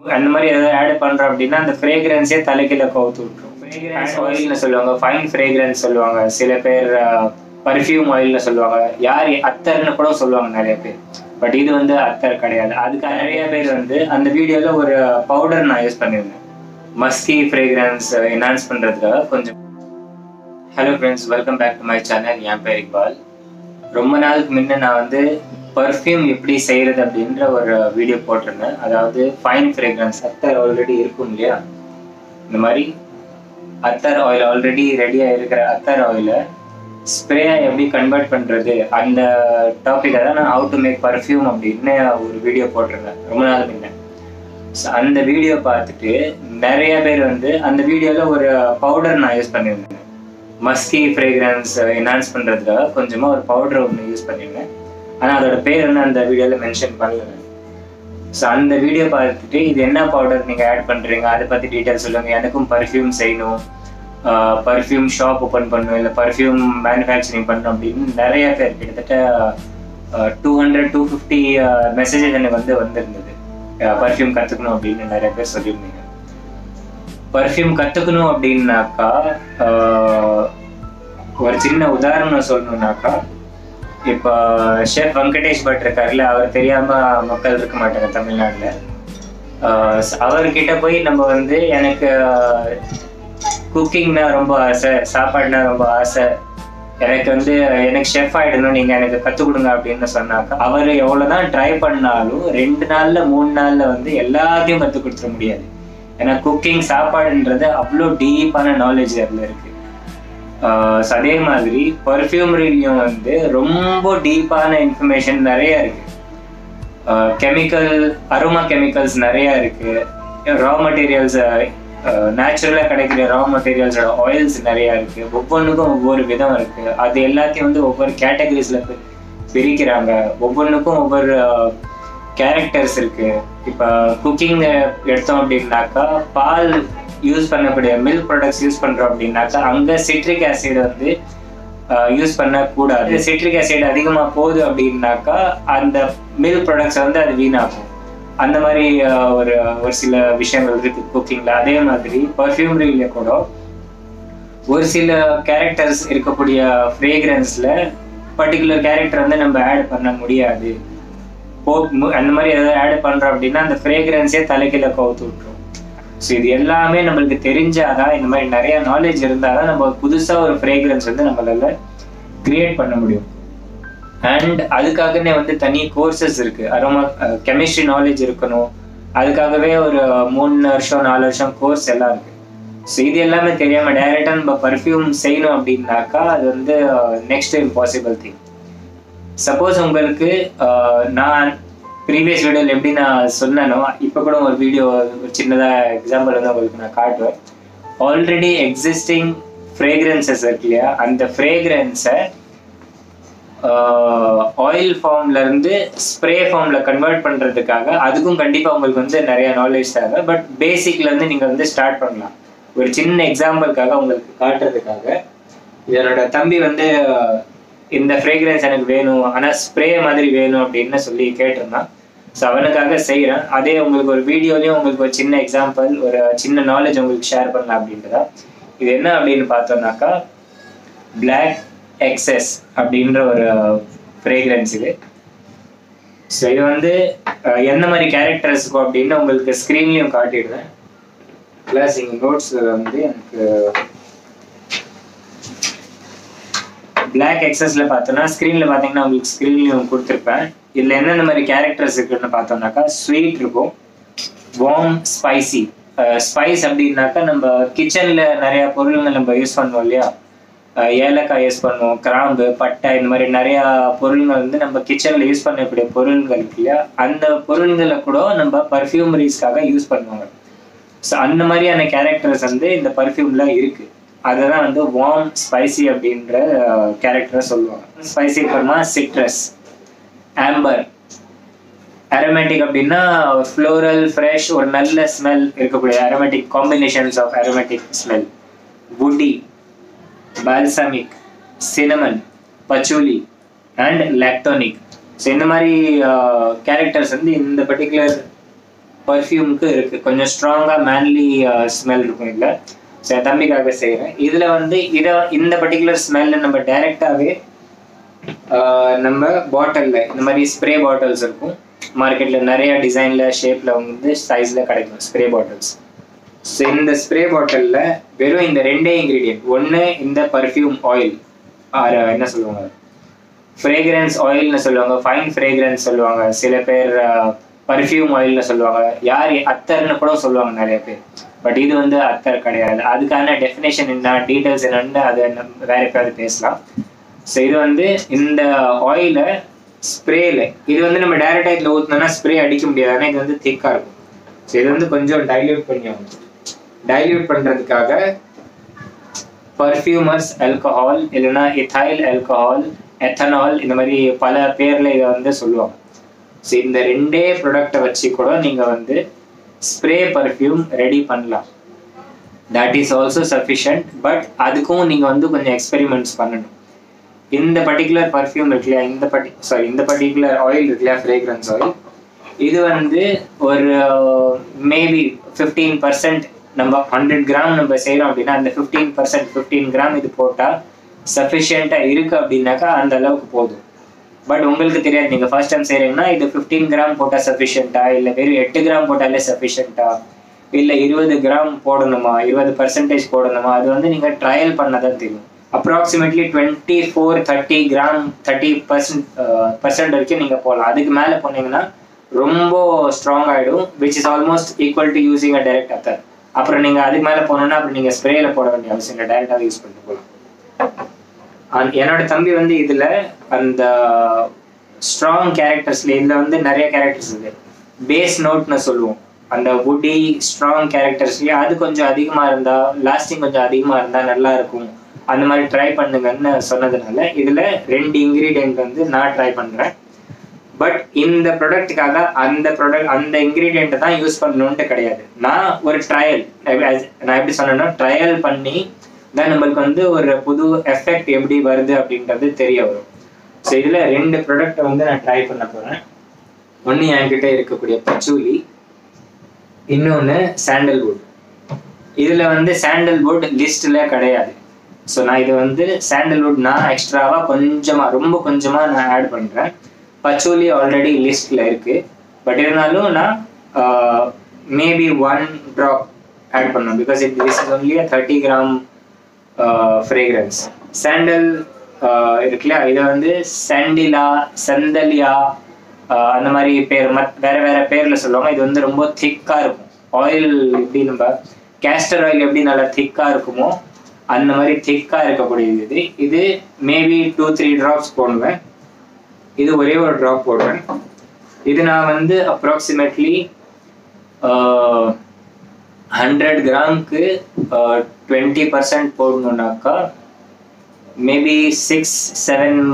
அந்த மாதிரி ஏதாவது ஆட் பண்றோம் அப்படின்னா அந்த ஃப்ரேக்ரன்ஸே தலைக்கீழ கவுத்து விட்டுரும். ஃப்ரேக்ரன்ஸ் ஆயில்னு சொல்லுவாங்க, ஃபைன் ஃப்ரேக்ரன்ஸ் சொல்லுவாங்க, சில பேர் பர்ஃப்யூம் ஆயில்னு சொல்லுவாங்க, யார் அத்தர்னு கூட சொல்லுவாங்க நிறைய பேர். பட் இது வந்து அத்தர் கிடையாது. அதுக்கு நிறைய பேர் வந்து அந்த வீடியோல ஒரு பவுடர் நான் யூஸ் பண்ணியிருந்தேன், மஸ்கி ஃப்ரேக்ரன்ஸ் என்ஹான்ஸ் பண்றதுக்காக கொஞ்சம். Hello friends, welcome back to my channel. என் பேர் இக்பால். ரொம்ப நாளுக்கு முன்ன நான் வந்து பர்ஃப்யூம் எப்படி செய்கிறது அப்படின்ற ஒரு வீடியோ போட்டிருந்தேன். அதாவது ஃபைன் ஃப்ரேக்ரன்ஸ், அத்தர் ஆல்ரெடி இருக்கும் இல்லையா, இந்த மாதிரி அத்தர் ஆயில் ஆல்ரெடி ரெடியாக இருக்கிற அத்தர் ஆயிலை ஸ்ப்ரேயாக எப்படி கன்வெர்ட் பண்ணுறது, அந்த டாப்பிக்கை தான் நான் ஹவு டு மேக் பர்ஃப்யூம் அப்படின்னு ஒரு வீடியோ போட்டிருந்தேன் ரொம்ப நாள் முன்ன. ஸோ அந்த வீடியோ பார்த்துட்டு நிறைய பேர் வந்து அந்த வீடியோவில் ஒரு பவுடர் நான் யூஸ் பண்ணியிருந்தேன், மஸ்கி ஃப்ரேக்ரன்ஸ் என்ஹான்ஸ் பண்ணுறதுக்காக கொஞ்சமாக ஒரு பவுடர் ஒன்று யூஸ் பண்ணியிருந்தேன். ஆனால் அதோட பேர் என்ன அந்த வீடியோவில் மென்ஷன் பண்ணல. ஸோ அந்த வீடியோ பார்த்துட்டு இது என்ன பவுடர் நீங்கள் ஆட் பண்ணுறீங்க, அதை பற்றி டீட்டெயில்ஸ் சொல்லுங்கள், எனக்கும் பர்ஃப்யூம் செய்யணும், பர்ஃப்யூம் ஷாப் ஓப்பன் பண்ணணும், இல்லை பர்ஃப்யூம் மேனுஃபேக்சரிங் பண்ணணும் அப்படின்னு நிறைய பேர், கிட்டத்தட்ட 200-250 மெசேஜஸ் எனக்கு வந்திருந்தது. பர்ஃப்யூம் கற்றுக்கணும் அப்படின்னு நிறைய பேர் சொல்லியிருந்தீங்க. பர்ஃப்யூம் கற்றுக்கணும் அப்படின்னாக்கா ஒரு சின்ன உதாரணம் சொல்லணுன்னாக்கா, இப்போ ஷெஃப் வெங்கடேஷ் பட் இருக்காருல்ல, அவர் தெரியாமல் மக்கள் இருக்க மாட்டாங்க தமிழ்நாட்டில். அவர்கிட்ட போய் நம்ம வந்து எனக்கு குக்கிங்னா ரொம்ப ஆசை, சாப்பாடுனா ரொம்ப ஆசை, எனக்கு ஷெஃப் ஆகிடணும், நீங்கள் எனக்கு கற்றுக் கொடுங்க அப்படின்னு சொன்னாக்கா அவர் எவ்வளோதான் ட்ரை பண்ணாலும் 2 நாளில் 3 நாளில் வந்து எல்லாத்தையும் கற்றுக் கொடுத்துட முடியாது. ஏன்னா குக்கிங், சாப்பாடுன்றது அவ்வளோ டீப்பான நாலேஜ் அதில் இருக்குது. அதே மாதிரி பர்ஃப்யூமரிலையும் வந்து ரொம்ப டீப்பான இன்ஃபர்மேஷன் நிறைய இருக்கு. அரோமா கெமிக்கல்ஸ் நிறைய இருக்கு, ரா மெட்டீரியல்ஸ், நேச்சுரலாக கிடைக்கிற ரா மெட்டீரியல்ஸோட ஆயில்ஸ் நிறைய இருக்கு, ஒவ்வொன்றுக்கும் ஒவ்வொரு விதம் இருக்கு. அது எல்லாத்தையும் வந்து ஒவ்வொரு கேட்டகரிஸ்ல பிரிக்கிறாங்க, ஒவ்வொன்றுக்கும் ஒவ்வொரு கேரக்டர்ஸ் இருக்கு. இப்போ குக்கிங் எடுத்தோம் அப்படின்னாக்கா, பால் யூஸ் பண்ணக்கூடிய மில்க் ப்ராடக்ட்ஸ் யூஸ் பண்ணுறோம் அப்படின்னாக்கா அங்கே சிட்ரிக் ஆசிட் வந்து யூஸ் பண்ணக்கூடாது. சிட்ரிக் ஆசிட் அதிகமாக போகுது அப்படின்னாக்கா அந்த மில்க் ப்ராடக்ட்ஸை வந்து அது வீணாகும். அந்த மாதிரி ஒரு சில விஷயங்கள் இருக்குது குக்கிங்கில். அதே மாதிரி பர்ஃப்யூமரியில கூட ஒரு சில கேரக்டர்ஸ் இருக்கக்கூடிய ஃப்ரேக்ரன்ஸில் பர்டிகுலர் கேரக்டர் வந்து நம்ம ஆட் பண்ண முடியாது. அந்த மாதிரி ஏதாவது ஆட் பண்ணுறோம் அப்படின்னா அந்த ஃப்ரேக்ரன்ஸே தலைக்கீழ கவுத்து விட்டுரும். ஸோ இது எல்லாமே நம்மளுக்கு தெரிஞ்சாதான், இந்த மாதிரி நிறைய நாலேஜ் இருந்தால் தான் நம்ம புதுசாக ஒரு ஃப்ரேக்ரன்ஸ் வந்து நம்மளால கிரியேட் பண்ண முடியும். அண்ட் அதுக்காகவே வந்து தனி கோர்சஸ் இருக்கு, அரோமா கெமிஸ்ட்ரி நாலேஜ் இருக்கணும், அதுக்காகவே ஒரு 3 வருஷம் 4 வருஷம் கோர்ஸ் எல்லாம் இருக்கு. ஸோ இது எல்லாமே தெரியாமல் டைரெக்டாக நம்ம பர்ஃப்யூம் செய்யணும் அப்படின்னாக்கா அது வந்து நெக்ஸ்ட் இம்பாசிபிள் திங். சப்போஸ் உங்களுக்கு நான் ப்ரீவியஸ் வீடியோவில் எப்படி நான் சொன்னேனோ, இப்போ கூட ஒரு வீடியோ ஒரு சின்னதாக எக்ஸாம்பிள் வந்து உங்களுக்கு நான் காட்டுவேன். ஆல்ரெடி எக்ஸிஸ்டிங் ஃப்ரேக்ரன்சஸ் இருக்கு இல்லையா, அந்த ஃப்ரேக்ரன்ஸை ஆயில் ஃபார்ம்லேருந்து ஸ்ப்ரே ஃபார்மில் கன்வெர்ட் பண்ணுறதுக்காக அதுக்கும் கண்டிப்பாக உங்களுக்கு வந்து நிறைய நாலேஜ் தேவை. பட் பேசிக்லேருந்து நீங்கள் வந்து ஸ்டார்ட் பண்ணலாம். ஒரு சின்ன எக்ஸாம்பிளுக்காக உங்களுக்கு காட்டுறதுக்காக, என்னோட தம்பி வந்து இந்த ஃப்ரேக்ரன்ஸ் எனக்கு வேணும் ஆனால் ஸ்ப்ரே மாதிரி வேணும் அப்படின்னு சொல்லி கேட்டிருந்தான். ஸோ அவனுக்காக செய்கிறேன். அதே உங்களுக்கு ஒரு வீடியோலையும் உங்களுக்கு ஒரு சின்ன எக்ஸாம்பிள், ஒரு சின்ன நாலேஜ் உங்களுக்கு ஷேர் பண்ணலாம் அப்படின்றதா. இது என்ன அப்படின்னு பார்த்தோம்னாக்கா, பிளாக் எக்ஸஸ் அப்படின்ற ஒரு ஃப்ரேக்ரன்ஸ் இது. ஸோ இது வந்து எந்த மாதிரி கேரக்டர்ஸ் இருக்கும் அப்படின்னு உங்களுக்கு ஸ்க்ரீன்லையும் காட்டிடுவேன். ப்ளஸ் இங்கே நோட்ஸில் வந்து எனக்கு பிளாக் எக்ஸஸ்ல பார்த்தோன்னா ஸ்க்ரீனில் பார்த்தீங்கன்னா உங்களுக்கு ஸ்க்ரீன்லையும் கொடுத்துருப்பேன். இதில் என்னென்ன மாதிரி கேரக்டர்ஸ் இருக்குன்னு பார்த்தோம்னாக்கா, ஸ்வீட் இருக்கும், வார்ம், ஸ்பைசி. ஸ்பைஸ் அப்படின்னாக்கா நம்ம கிச்சனில் நிறையா பொருள்கள் நம்ம யூஸ் பண்ணுவோம் இல்லையா, ஏலக்காய் யூஸ் பண்ணுவோம், கிராம்பு, பட்டை, இந்த மாதிரி நிறையா பொருள்கள் வந்து நம்ம கிச்சனில் யூஸ் பண்ணக்கூடிய பொருள்கள் இருக்கு இல்லையா, அந்த பொருள்களை கூட நம்ம பர்ஃப்யூமரிஸ்க்காக யூஸ் பண்ணுவாங்க. ஸோ அந்த மாதிரியான கேரக்டர்ஸ் வந்து இந்த பர்ஃப்யூமில் இருக்குது. அதை தான் வந்து வார்ம், ஸ்பைசி அப்படின்ற கேரக்டரை சொல்லுவாங்க. ஸ்பைசி அப்புறமா சிட்ரஸ், ஆம்பர், அரோமேட்டிக் அப்படின்னா ஃப்ளோரல், ஃப்ரெஷ், ஒரு நல்ல ஸ்மெல் இருக்கக்கூடிய aromatic combinations of aromatic smell, woody, balsamic, cinnamon, patchouli and lactonic. So இந்த மாதிரி கேரக்டர்ஸ் வந்து இந்த பர்டிகுலர் பர்ஃப்யூமுக்கு இருக்கு, கொஞ்சம் ஸ்ட்ராங்கா மேன்லி ஸ்மெல் இருக்கும் இல்லை. ஸோ என் தம்பிக்காக செய்கிறேன். இதுல வந்து இந்த பர்டிகுலர் ஸ்மெல்ல நம்ம டைரக்டாவே நம்ம பாட்டில்ல இந்த மாதிரி ஸ்ப்ரே பாட்டில்ஸ் இருக்கும் மார்க்கெட்ல, நிறைய டிசைன்ல ஷேப்ல வந்து சைஸ்ல கிடைக்கும் ஸ்ப்ரே பாட்டில்ஸ். ஸோ இந்த ஸ்ப்ரே பாட்டில்ல வெறும் இந்த ரெண்டே இன்கிரீடியன்ட், ஒன்று இந்த பர்ஃப்யூம் ஆயில், என்ன சொல்லுவாங்க, ஃப்ரேக்ரன்ஸ் ஆயில்னு சொல்லுவாங்க, ஃபைன் ஃப்ரேக்ரன்ஸ் சொல்லுவாங்க, சில பேர் பர்ஃப்யூம் ஆயில்னு சொல்லுவாங்க, யார் அத்தர்னு கூட சொல்லுவாங்க நிறைய பேர். பட் இது வந்து அத்தர் கிடையாது. அதுக்கான டெஃபினேஷன் என்ன, டீட்டெயில்ஸ் என்னன்னு அதை வேற எப்பயாவது பேசலாம். ஸோ இது வந்து இந்த ஆயிலை ஸ்ப்ரேல, இது வந்து நம்ம டைரக்டா இதில் ஊற்றினோம்னா ஸ்ப்ரே அடிக்க முடியாது, ஆனால் இது வந்து திக்காக இருக்கும். ஸோ இது வந்து கொஞ்சம் டைல்யூட் பண்ணி ஆகும். டைல்யூட் பண்ணுறதுக்காக பர்ஃப்யூமர்ஸ் ஆல்கஹால் இல்லைன்னா எథைல் ஆல்கஹால், எத்தனால், இந்த மாதிரி பல பேரில் இதை வந்து சொல்லுவாங்க. ஸோ இந்த ரெண்டே ப்ராடக்டை வச்சு கூட நீங்கள் வந்து ஸ்ப்ரே பர்ஃப்யூம் ரெடி பண்ணலாம். That is also sufficient. But அதுக்கும் நீங்கள் வந்து கொஞ்சம் எக்ஸ்பெரிமெண்ட்ஸ் பண்ணணும். இந்த பர்டிகுலர் பர்ஃப்யூம் இருக்கு இல்லையா, இந்த பர்டிகுலர் ஆயில் இருக்கு இல்லையா, ஃப்ரேக்ரன்ஸ் ஆயில், இது வந்து ஒரு மேபி 15%, நம்ம 100 கிராம் நம்ம செய்கிறோம் அப்படின்னா அந்த 15%, 15 கிராம் இது போட்டால் சஃபிஷியண்ட்டாக இருக்குது அப்படின்னாக்கா அந்த அளவுக்கு போதும். பட் உங்களுக்கு தெரியாது, நீங்கள் ஃபர்ஸ்ட் டைம் செய்கிறீங்கன்னா இது 15 கிராம் போட்டால் சஃபிஷியண்ட்டா, இல்லை வெறும் 8 கிராம் போட்டாலே சஃபிஷியண்ட்டா, இல்லை 20 கிராம் போடணுமா, 20% போடணுமா, அது வந்து நீங்கள் ட்ரையல் பண்ணதான் தெரியும். அப்ராக்சிமேட்லி 24-30 கிராம் 30% வரைக்கும் நீங்கள் போகலாம். அதுக்கு மேலே போனீங்கன்னா ரொம்ப ஸ்ட்ராங் ஆகிடும், which is almost equal to using a direct அத்தர். அப்புறம் நீங்கள் அதுக்கு மேலே போனோன்னா அப்புறம் நீங்கள் ஸ்ப்ரேல போட வேண்டிய அவசியம் இல்லை, டைரெக்டாக யூஸ் பண்ணிட்டு போகலாம். என்னோட தம்பி வந்து இதில் அந்த ஸ்ட்ராங் கேரக்டர்ஸ்ல இதில் வந்து நிறைய கேரக்டர்ஸ் இருக்குது. பேஸ் நோட்னு சொல்லுவோம், அந்த வுட்டி ஸ்ட்ராங் கேரக்டர்ஸ்லேயே அது கொஞ்சம் அதிகமாக இருந்தால், லாஸ்டிங் கொஞ்சம் அதிகமாக இருந்தால் நல்லா இருக்கும், அந்த மாதிரி ட்ரை பண்ணுங்கன்னு சொன்னதுனால இதில் 2 இன்க்ரீடியன்ட் வந்து நான் ட்ரை பண்ணுறேன். பட் இந்த ப்ராடக்ட்டுக்காக அந்த இன்க்ரீடியண்ட்டை தான் யூஸ் பண்ணணுன்ட்டு கிடையாது. நான் ஒரு ட்ரையல், நான் எப்படி சொன்னேன்னா ட்ரையல் பண்ணி தான் நம்மளுக்கு வந்து ஒரு புது எஃபெக்ட் எப்படி வருது அப்படின்றது தெரிய வரும். ஸோ இதில் 2 ப்ராடக்டை வந்து நான் ட்ரை பண்ண போகிறேன். ஒன்று என்கிட்ட இருக்கக்கூடிய பச்சூலி, இன்னொன்று சாண்டல்வுட். இதில் வந்து சாண்டல்வுட் லிஸ்ட்டில் கிடையாது. ஸோ நான் இது வந்து சாண்டல்வுட் நான் எக்ஸ்ட்ராவாக கொஞ்சமாக, ரொம்ப கொஞ்சமாக நான் ஆட் பண்ணுறேன். பச்சூலி ஆல்ரெடி லிஸ்ட்டில் இருக்குது. பட் இருந்தாலும் நான் மேபி 1 ட்ராப் ஆட் பண்ணேன், because this is only 30 gram fragrance. Sandal இருக்குல்லையா, இதை வந்து சாண்டிலா, சந்தலியா, அந்த மாதிரி பேர் வேற வேற பேரில் சொல்லுவாங்க. இது வந்து ரொம்ப திக்காக இருக்கும். ஆயில் எப்படி நம்ம கேஸ்டர் ஆயில் எப்படி நல்லா திக்காக இருக்குமோ அந்த மாதிரி திக்காக இருக்கக்கூடியது. இது மேபி 2-3 ட்ராப்ஸ் போடுவேன். இது ஒரே ஒரு ட்ராப் போடுறேன். இது நான் வந்து அப்ராக்சிமேட்லி 100 கிராமுக்கு 20% போடணுன்னாக்கா மேபி 6-7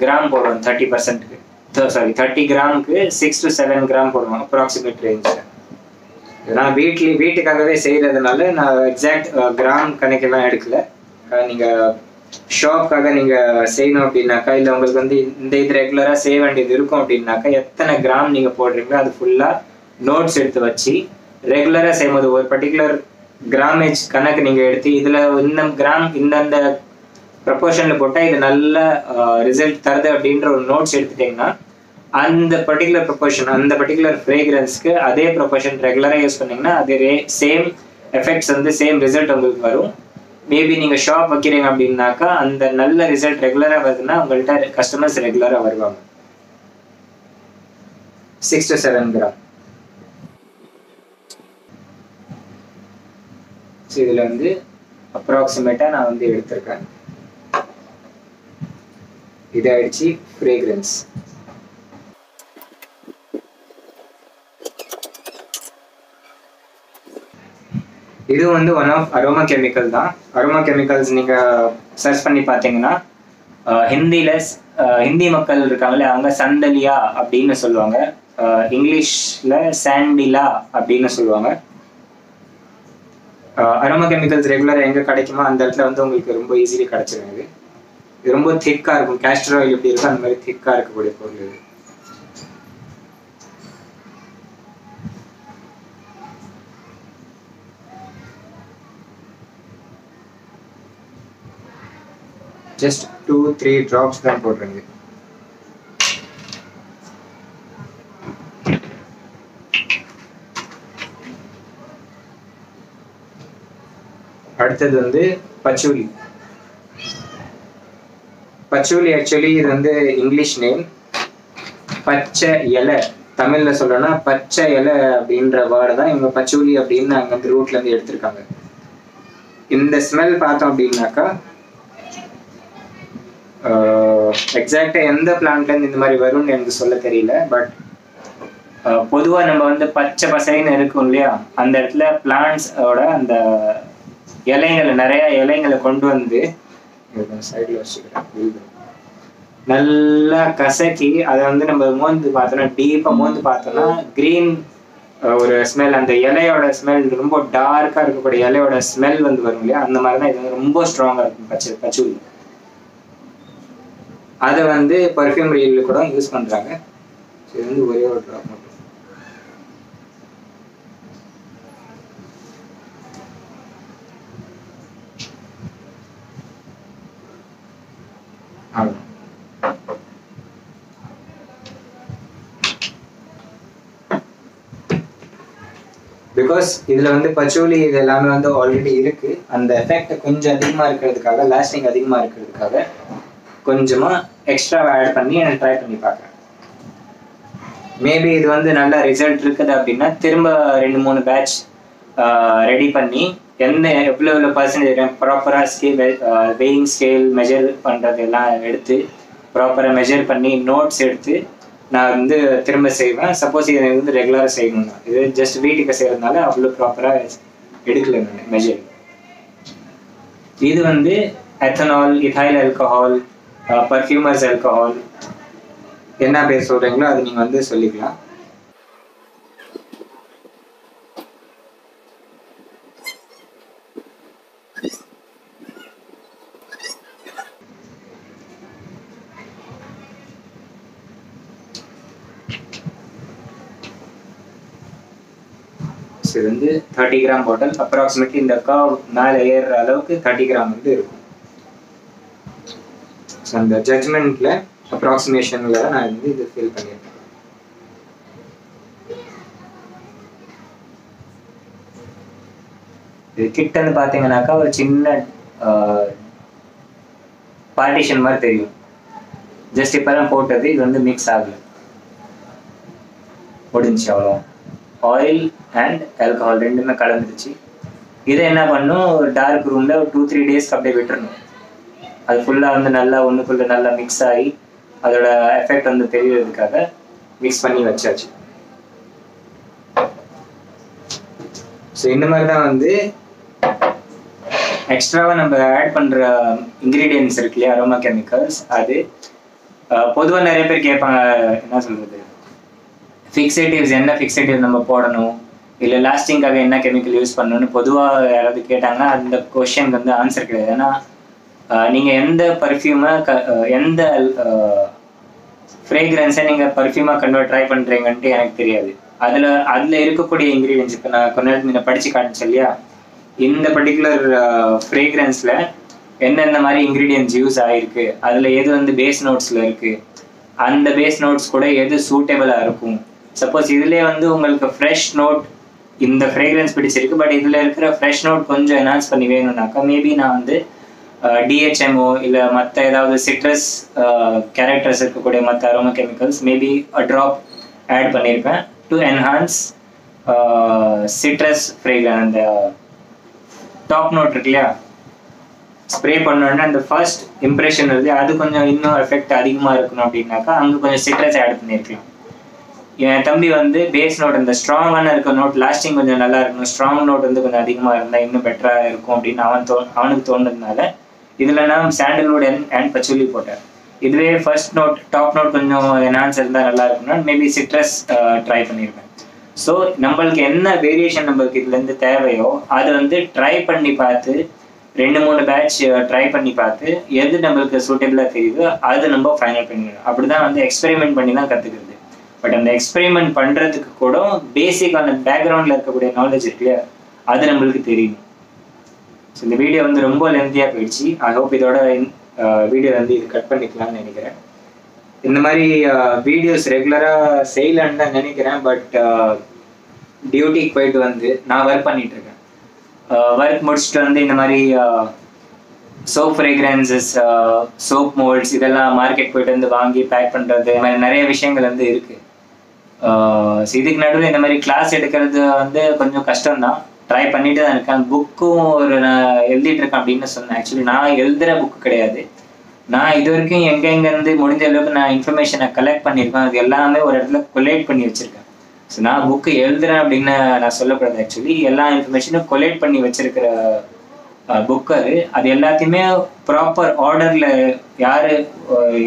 கிராம் போடுவேன். 30%க்கு 30 கிராமுக்கு 6 to 7 கிராம் போடுவேன் அப்ராக்சிமேட் ரேஞ்சில். நான் வீட்டுக்காகவே செய்கிறதுனால நான் எக்ஸாக்ட் கிராம் கணக்கெல்லாம் எடுக்கல. நீங்கள் ஷாப்காக நீங்கள் செய்யணும் அப்படின்னாக்கா, இல்லை உங்களுக்கு வந்து இந்த இது ரெகுலராக செய்ய வேண்டியது இருக்கும் அப்படின்னாக்கா, எத்தனை கிராம் நீங்கள் போடுறீங்களோ அது ஃபுல்லாக நோட்ஸ் எடுத்து வச்சு ரெகுலராக செய்யும்போது ஒரு பர்டிகுலர் கிராமேஜ் கணக்கு நீங்கள் எடுத்து இதில் இந்த கிராம் இந்தந்த ப்ரப்போர்ஷனில் போட்டால் இது நல்ல ரிசல்ட் தருது அப்படின்ற ஒரு நோட்ஸ் எடுத்துட்டிங்கன்னா அந்த பர்டிகுலர் ப்ரொபோர்ஷன், அந்த பர்டிகுலர் ஃப்ரேக்ரன்ஸ்க்கு அதே ப்ரொபோர்ஷன் ரெகுலராக யூஸ் பண்ணிங்கன்னா அது சேம் எஃபெக்ட்ஸ் வந்து சேம் ரிசல்ட் உங்களுக்கு வரும். மேபி நீங்கள் ஷாப் வைக்கிறீங்க அப்படின்னாக்கா அந்த நல்ல ரிசல்ட் ரெகுலராக வருதுன்னா உங்கள்கிட்ட கஸ்டமர்ஸ் ரெகுலராக வருவாங்க. 6 to 7 கிராம். ஸோ இதில் வந்து அப்ராக்சிமேட்டாக நான் வந்து எடுத்திருக்கேன். இதாயிடுச்சு ஃப்ரேக்ரன்ஸ். இது வந்து ஒன் ஆஃப் அரோமா கெமிக்கல் தான். அரோமா கெமிக்கல்ஸ் நீங்கள் சர்ச் பண்ணி பார்த்தீங்கன்னா ஹிந்தி மக்கள் இருக்காங்களே அவங்க சந்தலியா அப்படின்னு சொல்லுவாங்க, இங்கிலீஷில் சாண்டிலா அப்படின்னு சொல்லுவாங்க. அரோமா கெமிக்கல்ஸ் ரெகுலராக எங்கே கிடைக்குமோ அந்த இடத்துல வந்து உங்களுக்கு ரொம்ப ஈஸிலி கிடச்சிடும். இது ரொம்ப திக்காக இருக்கும். கேஸ்டர் ஆயில் எப்படி இருக்கும் அந்த மாதிரி திக்காக இருக்கக்கூடிய பொருள் இது. ஜஸ்ட் 2-3 drops தான் போடுறேங்க. அடுத்தது வந்து பச்சோலி. பச்சோலி ஆக்சுவலி இது வந்து இங்கிலீஷ் நேம். பச்சை இலை, தமிழ்ல சொல்லணும்னா பச்சை இலை அப்படின்ற வேர்டை தான் இவங்க பச்சோலி அப்படின்னு அங்க வந்து ரூட்ல இருந்து எடுத்திருக்காங்க. இந்த ஸ்மெல் பார்த்தோம் அப்படின்னாக்கா எக்ஸாக்டா எந்த பிளான்ட்ல இருந்து இந்த மாதிரி வரும்னு எனக்கு சொல்ல தெரியல. பட் பொதுவா நம்ம வந்து பச்சை பசைன்னு இருக்கும் இல்லையா, அந்த இடத்துல பிளான்ட்ஸோட அந்த இலைங்களை நிறைய இலைங்களை கொண்டு வந்து சைடில் வச்சுக்கிறேன். நல்லா கசக்கி அதை வந்து நம்ம மோந்து பார்த்தோம்னா, டீப்பா மோந்து பார்த்தோம்னா கிரீன் ஒரு ஸ்மெல், அந்த இலையோட ஸ்மெல் ரொம்ப டார்க்கா இருக்கக்கூடிய இலையோட ஸ்மெல் வந்து வரும் இல்லையா, அந்த மாதிரி தான் இது வந்து ரொம்ப ஸ்ட்ராங்கா இருக்கும் பச்சோலி. அதை வந்து பர்ஃப்யூமரியில கூட யூஸ் பண்றாங்க. இது வந்து ஒரே ஒரு ட்ராப் மட்டும். பிகாஸ் இதுல வந்து பச்சோலி இது எல்லாமே வந்து ஆல்ரெடி இருக்கு. அந்த எஃபெக்ட் கொஞ்சம் அதிகமா இருக்கிறதுக்காக, லாஸ்டிங் அதிகமா இருக்கிறதுக்காக கொஞ்சமா எக்ஸ்ட்ரா ஆட் பண்ணி நான் ட்ரை பண்ணி பார்க்குறேன். மேபி இது வந்து நல்ல ரிசல்ட் இருக்குது அப்படின்னா திரும்ப 2-3 பேட்ச் ரெடி பண்ணி எவ்வளோ பர்சன்டேஜ் ப்ராப்பராக ஸ்கேல் வெயிங் ஸ்கேல் மெஷர் பண்ணுறது எல்லாம் எடுத்து ப்ராப்பராக மெஷர் பண்ணி நோட்ஸ் எடுத்து நான் வந்து திரும்ப செய்வேன். சப்போஸ் இதை வந்து ரெகுலராக செய்யணும்னா, இது ஜஸ்ட் வீட்டுக்கு செய்கிறதுனால அவ்வளோ ப்ராப்பராக எடுக்கல நான் மெஷர். இது வந்து எத்தனால், இథைல் ஆல்கஹால், பர்ஃப்யூமர்ஸ் ஆல்கஹால், என்ன பேர் சொல்கிறீங்களோ அது நீங்கள் வந்து சொல்லிக்கலாம். இது வந்து 30 கிராம் பாட்டில். அப்ராக்சிமேட்லி இந்த கர்வ் மேலே ஏறுற அளவுக்கு 30 கிராம் வந்து இருக்கும். ஸோ அந்த ஜட்ஜ்மெண்ட்ல அப்ராக்சிமேஷன்ல நான் வந்து இது ஃபில் பண்ணியிருக்கேன். இது கிட்டன்னு பார்த்தீங்கன்னாக்கா ஒரு சின்ன பார்ட்டிஷன் மாதிரி தெரியும். ஜஸ்ட் இப்போ தான் போட்டது, இது வந்து மிக்ஸ் ஆகலை, முடிஞ்சு அவ்வளோ. ஆயில் அண்ட் ஆல்கஹால் ரெண்டுமே கலந்துருச்சு. இதை என்ன பண்ணும், டார்க் ரூமில் ஒரு 2-3 டேஸ்க்கு அப்படியே விட்டுறணும். அது ஃபுல்லாக வந்து நல்லா ஒன்றுக்குள்ளே நல்லா மிக்ஸ் ஆகி அதோட எஃபெக்ட் வந்து தெரியறதுக்காக மிக்ஸ் பண்ணி வச்சாச்சு. ஸோ இந்த மாதிரி தான் வந்து எக்ஸ்ட்ராவாக நம்ம ஆட் பண்ணுற இன்க்ரீடியன்ட்ஸ் இருக்கு இல்லையா, அரோமா கெமிக்கல்ஸ். அது பொதுவாக நிறைய பேர் கேட்பாங்க, என்ன சொல்கிறது, ஃபிக்ஸேட்டிவ்ஸ் என்ன ஃபிக்ஸேட்டிவ் நம்ம போடணும், இல்லை லாஸ்டிங்காக என்ன கெமிக்கல் யூஸ் பண்ணணும்னு பொதுவாக யாராவது கேட்டாங்கன்னா அந்த கொஷனுக்கு வந்து ஆன்சர் கிடையாது. ஏன்னா நீங்கள் எந்த பர்ஃப்யூமை எந்த ஃப்ரேக்ரன்ஸை நீங்கள் பர்ஃப்யூமாக கன்வெர்ட் ட்ரை பண்ணுறீங்கன்ட்டு எனக்கு தெரியாது. அதில் இருக்கக்கூடிய இன்க்ரீடியன்ஸ் இப்போ நான் கொஞ்ச நேரத்துக்கு நீங்கள் படித்து காட்டுச்சு இல்லையா, இந்த பர்டிகுலர் ஃப்ரேக்ரன்ஸில் என்னென்ன மாதிரி இன்க்ரீடியன்ஸ் யூஸ் ஆகிருக்கு, அதில் எது வந்து பேஸ் நோட்ஸில் இருக்குது, அந்த பேஸ் நோட்ஸ் கூட எது சூட்டபிளாக இருக்கும். சப்போஸ் இதுலேயே வந்து உங்களுக்கு ஃப்ரெஷ் நோட் இந்த ஃப்ரேக்ரன்ஸ் பிடிச்சிருக்கு, பட் இதில் இருக்கிற ஃப்ரெஷ் நோட் கொஞ்சம் என்ஹான்ஸ் பண்ணி வேணும்னாக்கா மேபி நான் வந்து டிஹெச்எம்ஓ இல்லை மற்ற ஏதாவது சிட்ரஸ் கேரக்டர்ஸ் இருக்கக்கூடிய மற்ற aroma chemicals maybe drop add பண்ணியிருப்பேன் டு என்ஹான்ஸ் சிட்ரஸ் ஃப்ரேக்ரன்ஸ். அந்த டாப் நோட் இருக்கு இல்லையா, ஸ்ப்ரே பண்ணோன்னா அந்த ஃபர்ஸ்ட் இம்ப்ரெஷன் இருக்குது, அது கொஞ்சம் இன்னும் எஃபெக்ட் அதிகமாக இருக்கணும் அப்படின்னாக்கா அங்கே கொஞ்சம் சிட்ரஸ் ஆட் பண்ணியிருக்கலாம். என் தம்பி வந்து பேஸ் நோட் இந்த ஸ்ட்ராங்கான இருக்க நோட் லாஸ்டிங் கொஞ்சம் நல்லா இருக்கணும், ஸ்ட்ராங் நோட் வந்து கொஞ்சம் அதிகமாக இருந்தால் இன்னும் பெட்டராக இருக்கும் அப்படின்னு அவனுக்கு தோணுனதுனால இதில் நான் சாண்டல்வுட் அண்ட் பச்சோலி போட்டேன். இதுவே ஃபர்ஸ்ட் நோட் டாப் நோட் கொஞ்சம் என்ஹான்ஸ் இருந்தால் நல்லா இருக்கும்னா மேபி சிட்ரஸ் ட்ரை பண்ணியிருப்பேன். ஸோ நம்மளுக்கு என்ன வேரியேஷன் நம்மளுக்கு இதுலேருந்து தேவையோ அதை வந்து ட்ரை பண்ணி பார்த்து 2-3 பேட்ச் ட்ரை பண்ணி பார்த்து எது நம்மளுக்கு சூட்டபிளாக தெரியுதோ அது நம்ம ஃபைனல் பண்ணிடணும். அப்படி தான் வந்து எக்ஸ்பெரிமெண்ட் பண்ணி தான் கற்றுக்கிறது. பட் அந்த எக்ஸ்பெரிமெண்ட் பண்ணுறதுக்கு கூட பேசிக்கான பேக்ரவுண்டில் இருக்கக்கூடிய நாலேஜ் இருக்கு இல்லையா, அது நம்மளுக்கு தெரியும். ஸோ இந்த வீடியோ வந்து ரொம்ப லென்த்தியாக போயிடுச்சு. ஐ ஹோப் இதோட வீடியோ வந்து இது கட் பண்ணிக்கலாம்னு நினைக்கிறேன். இந்த மாதிரி வீடியோஸ் ரெகுலராக செய்யலான்னு தான் நினைக்கிறேன். பட் டியூட்டிக்கு போயிட்டு வந்து நான் ஒர்க் பண்ணிட்டு இருக்கேன். ஒர்க் முடிச்சுட்டு வந்து இந்த மாதிரி சோப் ஃப்ரேக்ரன்சஸ், சோப் மோல்ட்ஸ் இதெல்லாம் மார்க்கெட் போயிட்டு வந்து வாங்கி பேக் பண்ணுறது, இந்த மாதிரி நிறைய விஷயங்கள் வந்து இருக்குது. இதுக்கு நடுவில் இந்த மாதிரி கிளாஸ் எடுக்கிறது வந்து கொஞ்சம் கஷ்டம்தான். ட்ரை பண்ணிட்டு தான் இருக்கேன். புக்கும் ஒரு நான் எழுதிட்டு இருக்கேன் அப்படின்னு சொன்னேன். ஆக்சுவலி நான் எழுதுகிற புக்கு கிடையாது. நான் இது வரைக்கும் எங்கெங்கேருந்து முடிஞ்ச அளவுக்கு நான் இன்ஃபர்மேஷனை கலெக்ட் பண்ணியிருக்கேன். அது எல்லாமே ஒரு இடத்துல கொலேட் பண்ணி வச்சுருக்கேன். ஸோ நான் புக்கு எழுதுறேன் அப்படின்னு நான் சொல்லப்படுறது. ஆக்சுவலி எல்லா இன்ஃபர்மேஷனும் கொலேட் பண்ணி வச்சிருக்கிற புக் அது எல்லாத்தையுமே ப்ராப்பர் ஆர்டரில் யார்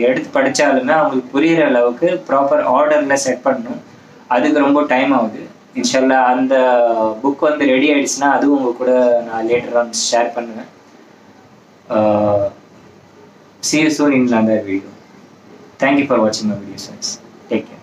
எடுத்து படித்தாலுமே அவங்களுக்கு புரிகிற அளவுக்கு ப்ராப்பர் ஆர்டரில் செட் பண்ணணும். அதுக்கு ரொம்ப டைம் ஆகுது. இன்ஷால்லா அந்த புக் வந்து ரெடி ஆகிடுச்சுன்னா அதுவும் உங்கள் கூட நான் லேட்டர் ஆன் ஷேர் பண்ணுவேன். See you soon in another video. Thank you for watching my videos, friends. Take care.